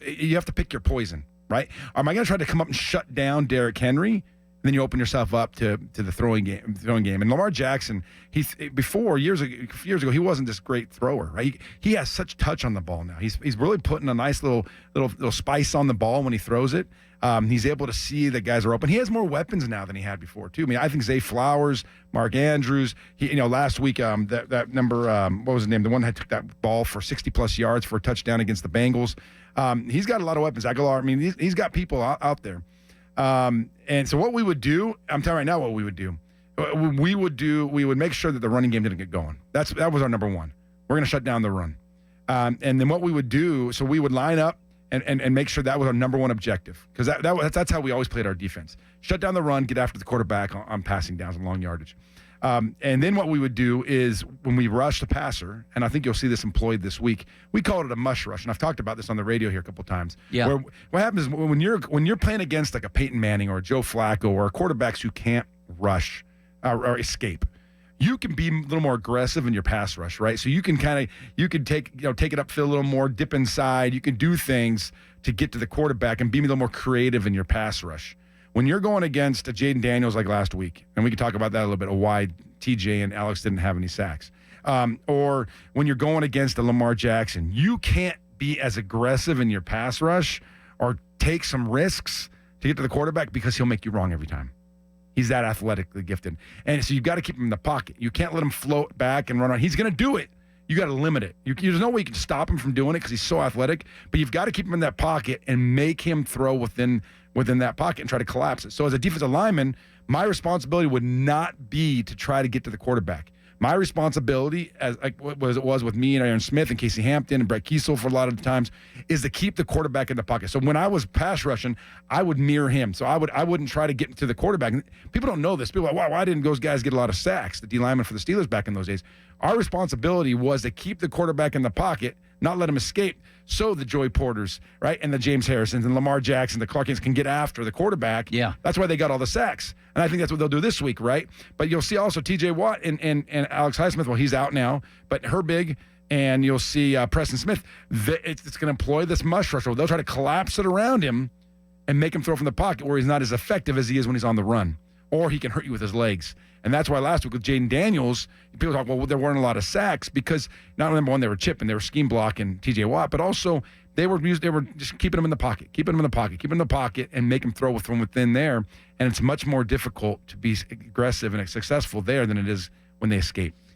you have to pick your poison, right? Am I going to try to come up and shut down Derrick Henry? Then you open yourself up to the throwing game. And Lamar Jackson, years ago, he wasn't this great thrower, right? He has such touch on the ball now. He's really putting a nice little spice on the ball when he throws it. He's able to see that guys are open. He has more weapons now than he had before too. I mean, I think Zay Flowers, Mark Andrews. Last week, that number, what was his name? The one that took that ball for 60+ yards for a touchdown against the Bengals. He's got a lot of weapons. Aguilar. I mean, he's got people out there. And so what we would do, I'm telling you right now what we would do. We would make sure that the running game didn't get going. That was our number one. We're going to shut down the run. And then what we would do, so we would line up and make sure that was our number one objective. Because that's how we always played our defense. Shut down the run, get after the quarterback on passing downs and long yardage. And then what we would do is when we rush the passer, and I think you'll see this employed this week, we call it a mush rush, and I've talked about this on the radio here a couple of times. Yeah. Where what happens is when you're playing against like a Peyton Manning or a Joe Flacco or quarterbacks who can't rush or escape, you can be a little more aggressive in your pass rush, right? So you can take it upfield a little more, dip inside. You can do things to get to the quarterback and be a little more creative in your pass rush. When you're going against a Jaden Daniels like last week, and we can talk about that a little bit, why TJ and Alex didn't have any sacks, or when you're going against a Lamar Jackson, you can't be as aggressive in your pass rush or take some risks to get to the quarterback because he'll make you wrong every time. He's that athletically gifted. And so you've got to keep him in the pocket. You can't let him float back and run on. He's going to do it. You got to limit it. There's no way you can stop him from doing it because he's so athletic, but you've got to keep him in that pocket and make him throw within that pocket and try to collapse it. So as a defensive lineman, my responsibility would not be to try to get to the quarterback. My responsibility, as it was with me and Aaron Smith and Casey Hampton and Brett Kiesel for a lot of the times, is to keep the quarterback in the pocket. So when I was pass rushing, I would mirror him. So I wouldn't try to get to the quarterback. And people don't know this. People are like, why didn't those guys get a lot of sacks, the D linemen for the Steelers back in those days? Our responsibility was to keep the quarterback in the pocket, not let him escape, so the Joey Porters, right, and the James Harrisons and Lamar Jackson, the Clarkins can get after the quarterback. Yeah. That's why they got all the sacks. And I think that's what they'll do this week, right? But you'll see also TJ Watt and Alex Highsmith. Well, he's out now, but Herbig, and you'll see Preston Smith. It's going to employ this mush rush. They'll try to collapse it around him and make him throw from the pocket where he's not as effective as he is when he's on the run. Or he can hurt you with his legs. And that's why last week with Jaden Daniels, people talk, well, there weren't a lot of sacks because not number one, they were chipping, they were scheme blocking TJ Watt, but also they were just keeping him in the pocket, and make him throw from within there. And it's much more difficult to be aggressive and successful there than it is when they escape.